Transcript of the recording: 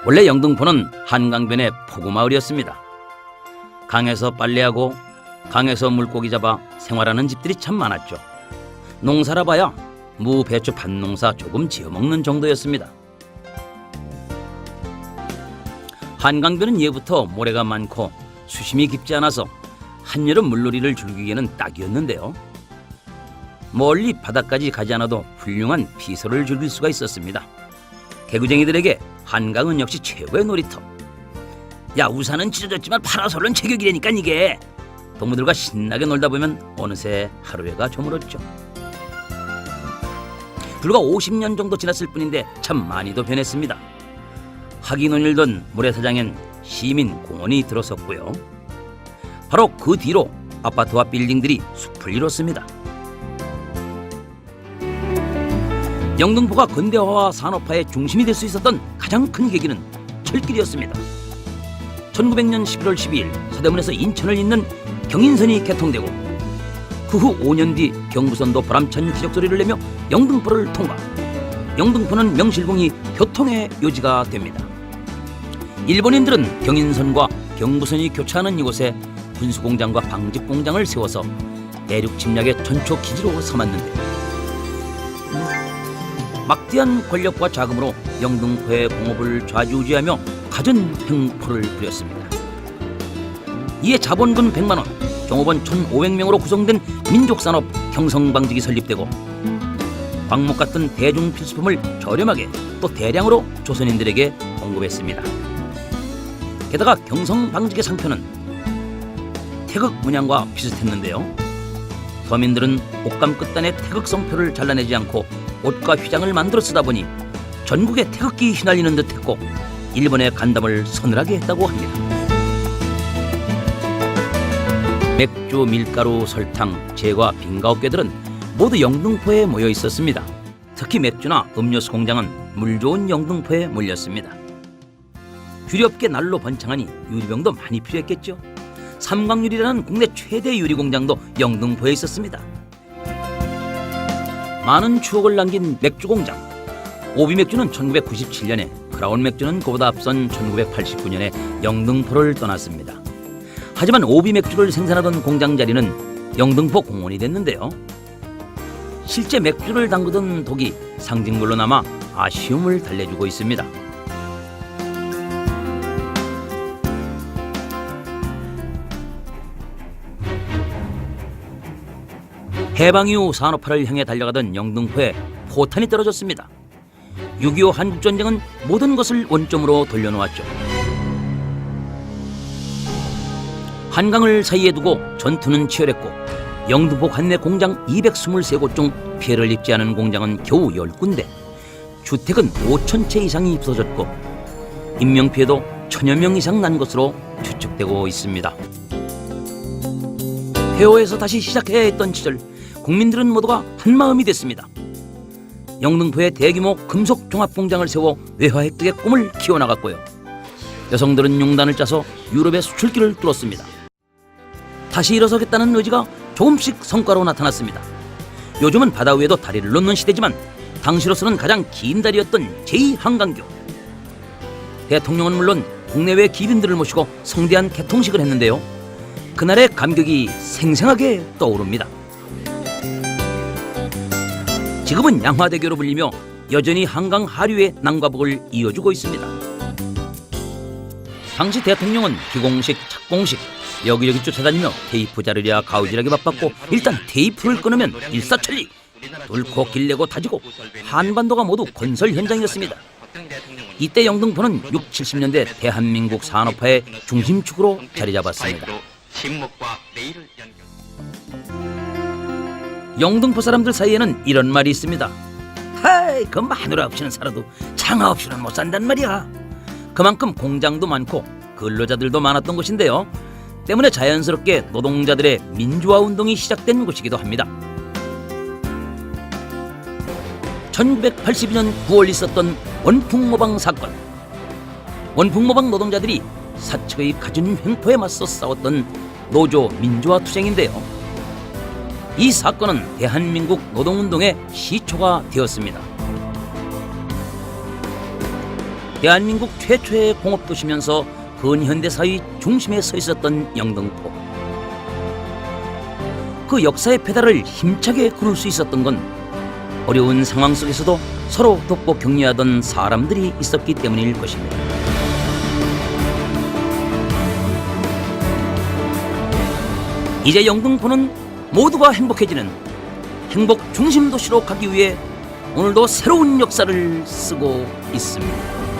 원래 영등포는 한강변의 포구마을이었습니다. 강에서 빨래하고 강에서 물고기 잡아 생활하는 집들이 참 많았죠. 농사라 봐야 무, 배추, 밭농사 조금 지어먹는 정도였습니다. 한강변은 예부터 모래가 많고 수심이 깊지 않아서 한여름 물놀이를 즐기기에는 딱이었는데요. 멀리 바다까지 가지 않아도 훌륭한 피서를 즐길 수가 있었습니다. 개구쟁이들에게 한강은 역시 최고의 놀이터. 야, 우산은 찢어졌지만 파라솔은 제격이라니까 이게. 동무들과 신나게 놀다 보면 어느새 하루해가 저물었죠. 불과 50년 정도 지났을 뿐인데 참 많이도 변했습니다. 하기논일던 모래사장엔 시민공원이 들어섰고요. 바로 그 뒤로 아파트와 빌딩들이 숲을 이뤘습니다. 영등포가 근대화와 산업화의 중심이 될 수 있었던 가장 큰 계기는 철길이었습니다. 1900년 11월 12일 서대문에서 인천을 잇는 경인선이 개통되고 그 후 5년 뒤 경부선도 보람찬 기적소리를 내며 영등포를 통과. 영등포는 명실공히 교통의 요지가 됩니다. 일본인들은 경인선과 경부선이 교차하는 이곳에 군수공장과 방직공장을 세워서 대륙 침략의 전초 기지로 삼았는데, 막대한 권력과 자금으로 영등포의 공업을 좌지우지하며 갖은 횡포를 부렸습니다. 이에 자본금 100만 원, 종업원 1,500명으로 구성된 민족산업 경성방직이 설립되고 광목 같은 대중 필수품을 저렴하게 또 대량으로 조선인들에게 공급했습니다. 게다가 경성방직의 상표는 태극 문양과 비슷했는데요. 서민들은 옷감 끝단에 태극성표를 잘라내지 않고 옷과 휘장을 만들어 쓰다 보니 전국에 태극기 휘날리는 듯했고 일본의 간담을 서늘하게 했다고 합니다. 맥주, 밀가루, 설탕, 제과, 빙가업계들은 모두 영등포에 모여 있었습니다. 특히 맥주나 음료수 공장은 물 좋은 영등포에 몰렸습니다. 유리업계 날로 번창하니 유리병도 많이 필요했겠죠. 삼광유리라는 국내 최대 유리공장도 영등포에 있었습니다. 많은 추억을 남긴 맥주공장. 오비맥주는 1997년에, 크라운맥주는 그보다 앞선 1989년에 영등포를 떠났습니다. 하지만 오비맥주를 생산하던 공장 자리는 영등포 공원이 됐는데요. 실제 맥주를 담그던 독이 상징물로 남아 아쉬움을 달래주고 있습니다. 해방 이후 산업화를 향해 달려가던 영등포에 포탄이 떨어졌습니다. 6.25 한국전쟁은 모든 것을 원점으로 돌려놓았죠. 한강을 사이에 두고 전투는 치열했고 영등포 관내 공장 223곳 중 피해를 입지 않은 공장은 겨우 10군데, 주택은 5,000채 이상이 부서졌고 인명피해도 1,000여 명 이상 난 것으로 추측되고 있습니다. 폐허에서 다시 시작해야 했던 시절, 국민들은 모두가 한마음이 됐습니다. 영등포에 대규모 금속 종합공장을 세워 외화 획득의 꿈을 키워나갔고요. 여성들은 융단을 짜서 유럽의 수출길을 뚫었습니다. 다시 일어서겠다는 의지가 조금씩 성과로 나타났습니다. 요즘은 바다 위에도 다리를 놓는 시대지만 당시로서는 가장 긴 다리였던 제2한강교. 대통령은 물론 국내외 기빈들을 모시고 성대한 개통식을 했는데요. 그날의 감격이 생생하게 떠오릅니다. 지금은 양화대교로 불리며 여전히 한강 하류의 남과북을 이어주고 있습니다. 당시 대통령은 기공식, 착공식 여기저기 쫓아다니며 테이프 자르랴 가우질하게 바빴고, 일단 테이프를 끊으면 일사천리, 뚫고 길내고 다지고 한반도가 모두 건설 현장이었습니다. 이때 영등포는 60, 70년대 대한민국 산업화의 중심축으로 자리 잡았습니다. 영등포 사람들 사이에는 이런 말이 있습니다. 하이, 그 마누라 없이는 살아도 장아 없이는 못 산단 말이야. 그만큼 공장도 많고 근로자들도 많았던 곳인데요. 때문에 자연스럽게 노동자들의 민주화 운동이 시작된 곳이기도 합니다. 1982년 9월 있었던 원풍모방 사건. 원풍모방 노동자들이 사측의 갖은 횡포에 맞서 싸웠던 노조 민주화 투쟁인데요. 이 사건은 대한민국 노동운동의 시초가 되었습니다. 대한민국 최초의 공업도시면서 근현대사의 중심에 서 있었던 영등포. 그 역사의 페달을 힘차게 구를 수 있었던 건 어려운 상황 속에서도 서로 돕고 격려하던 사람들이 있었기 때문일 것입니다. 이제 영등포는 모두가 행복해지는 행복 중심 도시로 가기 위해 오늘도 새로운 역사를 쓰고 있습니다.